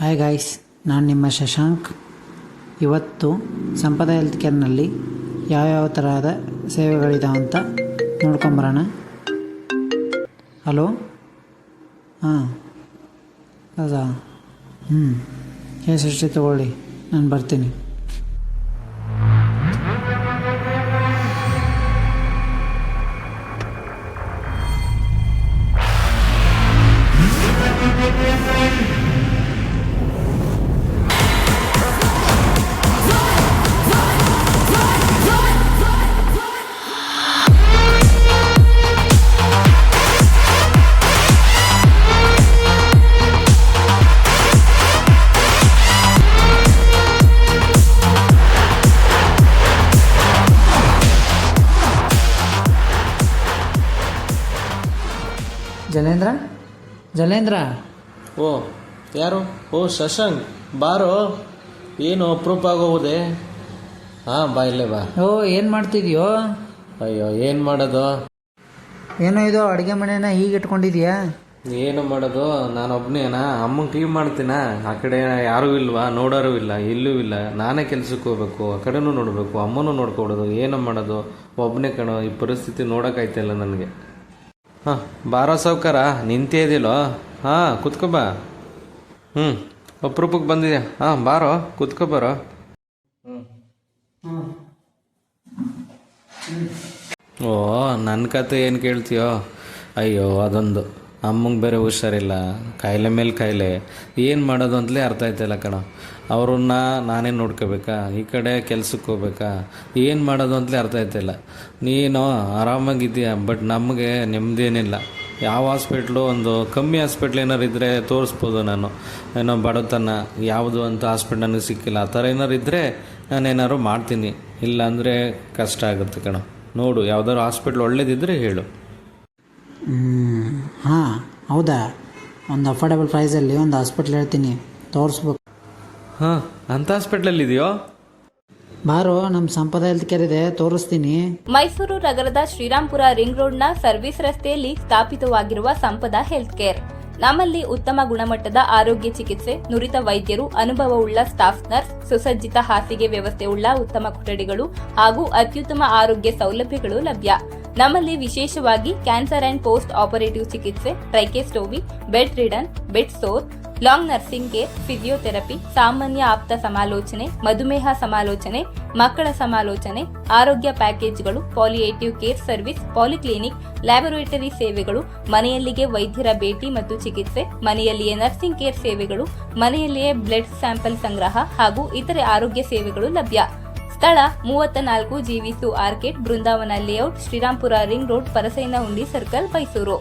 Hi guys, ನಾನು ನಿಮ್ಮ ಶಶಾಂಕ್. ಇವತ್ತು ಸಂಪದ ಹೆಲ್ತ್ ಕೇರ್ನಲ್ಲಿ ಯಾವ್ಯಾವ ತರಹದ ಸೇವೆಗಳಿದಾವೆ ಅಂತ ನೋಡ್ಕೊಂಬರೋಣ. ಹಲೋ, ಹಾಂ ಹೌದಾ? ಎಷ್ಟೇ ತಗೊಳ್ಳಿ, ನಾನು ಬರ್ತೀನಿ. ಜಲೇಂದ್ರ. ಓ, ಯಾರು? ಓ ಶಶಾಂಕ್, ಬಾರೋ. ಏನು ಅಪ್ರೂಪ ಆಗೋದೆ? ಹಾಂ, ಬಾ, ಇಲ್ಲೇ ಬಾ. ಓ, ಏನು ಮಾಡ್ತಿದ್ಯೋ? ಅಯ್ಯೋ, ಏನು ಮಾಡೋದು? ಏನೋ ಇದು ಅಡುಗೆ ಮನೆನ ಹೀಗೆ ಇಟ್ಕೊಂಡಿದ್ಯಾ? ಏನು ಮಾಡೋದು, ನಾನೊಬ್ಬನೇನಾ? ಅಮ್ಮಂಗೆ ಕ್ಲೀನ್ ಮಾಡ್ತೀನ. ಆ ಕಡೆ ಯಾರೂ ಇಲ್ವಾ, ನೋಡೋರು ಇಲ್ಲ, ಇಲ್ಲೂ ಇಲ್ಲ. ನಾನೇ ಕೆಲ್ಸಕ್ಕೆ ಹೋಗ್ಬೇಕು, ಆ ಕಡೆನೂ ನೋಡಬೇಕು, ಅಮ್ಮನೂ ನೋಡ್ಕೊಡೋದು. ಏನು ಮಾಡೋದು, ಒಬ್ಬನೇ ಕಣೋ. ಈ ಪರಿಸ್ಥಿತಿ ನೋಡೋಕ್ಕಾಯ್ತಿಲ್ಲ ನನಗೆ. ಹಾಂ, ಬಾರೋ ಸಾವ್ಕಾರ, ನಿಂತೇ ಇದೆಯಲ್ಲೋ? ಹಾಂ, ಕುತ್ಕೊಬಾ. ಅಪ್ರೂಪಕ್ಕೆ ಬಂದಿದೆ. ಹಾಂ, ಬಾರೋ, ಕುತ್ಕೊಬಾರೋ. ಓ, ನನ್ನ ಕತೆ ಏನು ಕೇಳ್ತೀಯೋ? ಅಯ್ಯೋ, ಅದೊಂದು ಅಮ್ಮಂಗೆ ಬೇರೆ ಹುಷಾರಿಲ್ಲ, ಕಾಯಿಲೆ ಮೇಲೆ ಕಾಯಿಲೆ. ಏನು ಮಾಡೋದು ಅಂತಲೇ ಅರ್ಥ ಆಯ್ತಾಯಿಲ್ಲ ಕಣ. ಅವ್ರನ್ನ ನಾನೇ ನೋಡ್ಕೋಬೇಕಾ, ಈ ಕಡೆ ಕೆಲ್ಸಕ್ಕೆ ಹೋಗ್ಬೇಕಾ, ಏನು ಮಾಡೋದು ಅಂತಲೇ ಅರ್ಥ ಆಯ್ತಾಯಿಲ್ಲ. ನೀನು ಆರಾಮಾಗಿದ್ದೀಯ, ಬಟ್ ನಮಗೆ ನೆಮ್ಮದೇನಿಲ್ಲ. ಯಾವ ಹಾಸ್ಪಿಟ್ಲು, ಒಂದು ಕಮ್ಮಿ ಹಾಸ್ಪಿಟ್ಲ್ ಏನಾರು ಇದ್ದರೆ ತೋರಿಸ್ಬೋದು. ನಾನು ಏನೋ ಬಡತನ ಯಾವುದು ಅಂತ ಹಾಸ್ಪಿಟ್ಲ್ ನನಗೆ ಸಿಕ್ಕಿಲ್ಲ. ಆ ಥರ ಏನಾರು ಇದ್ದರೆ ನಾನೇನಾದ್ರು ಮಾಡ್ತೀನಿ, ಇಲ್ಲಾಂದರೆ ಕಷ್ಟ ಆಗುತ್ತೆ ಕಣ. ನೋಡು, ಯಾವ್ದಾದ್ರು ಹಾಸ್ಪಿಟ್ಲ್ ಒಳ್ಳೇದಿದ್ದರೆ ಹೇಳು. ಹಾಂ, ಹೌದಾ? ಒಂದು ಅಫೋರ್ಡಬಲ್ ಪ್ರೈಸಲ್ಲಿ ಒಂದು ಹಾಸ್ಪಿಟ್ಲ್ ಹೇಳ್ತೀನಿ, ತೋರಿಸ್ಬೇಕು. ಹಾಂ, ಅಂಥ ಹಾಸ್ಪಿಟ್ಲಲ್ಲಿ ಇದೆಯೋ? ಬಾರೋ, ನಮ್ಮ ಸಂಪದ ಹೆಲ್ತ್ ಕೇರ್ ಇದೆ, ತೋರಿಸ್ತೀನಿ. ಮೈಸೂರು ನಗರದ ಶ್ರೀರಾಂಪುರ ರಿಂಗ್ ರೋಡ್ನ ಸರ್ವಿಸ್ ರಸ್ತೆಯಲ್ಲಿ ಸ್ಥಾಪಿತವಾಗಿರುವ ಸಂಪದ ಹೆಲ್ತ್ ಕೇರ್. ನಮ್ಮಲ್ಲಿ ಉತ್ತಮ ಗುಣಮಟ್ಟದ ಆರೋಗ್ಯ ಚಿಕಿತ್ಸೆ, ನುರಿತ ವೈದ್ಯರು, ಅನುಭವವುಳ್ಳ ಸ್ಟಾಫ್ ನರ್ಸ್, ಸುಸಜ್ಜಿತ ಹಾಸಿಗೆ ವ್ಯವಸ್ಥೆಯುಳ್ಳ ಉತ್ತಮ ಕೊಠಡಿಗಳು ಹಾಗೂ ಅತ್ಯುತ್ತಮ ಆರೋಗ್ಯ ಸೌಲಭ್ಯಗಳು ಲಭ್ಯ. ನಮ್ಮಲ್ಲಿ ವಿಶೇಷವಾಗಿ ಕ್ಯಾನ್ಸರ್ ಅಂಡ್ ಪೋಸ್ಟ್ ಆಪರೇಟಿವ್ ಚಿಕಿತ್ಸೆ, tracheostomy, bed ridden, bed sore, long nursing care, physiotherapy, ಸಾಮಾನ್ಯ ಆಪ್ತ ಸಮಾಲೋಚನೆ, ಮಧುಮೇಹ ಸಮಾಲೋಚನೆ, ಮಕ್ಕಳ ಸಮಾಲೋಚನೆ, ಆರೋಗ್ಯ ಪ್ಯಾಕೇಜ್ಗಳು, palliative care service, polyclinic, laboratory ಸೇವೆಗಳು, ಮನೆಯಲ್ಲಿಗೆ ವೈದ್ಯರ ಭೇಟಿ ಮತ್ತು ಚಿಕಿತ್ಸೆ, ಮನೆಯಲ್ಲಿಯೇ ನರ್ಸಿಂಗ್ ಕೇರ್ ಸೇವೆಗಳು, ಮನೆಯಲ್ಲಿಯೇ ಬ್ಲಡ್ ಸ್ಯಾಂಪಲ್ ಸಂಗ್ರಹ ಹಾಗೂ ಇತರೆ ಆರೋಗ್ಯ ಸೇವೆಗಳು ಲಭ್ಯ. ಸ್ಥಳ 34 GV2 orchid, Brindavan layout, Srirampura ring road, Parasainahundi circle, Mysuru.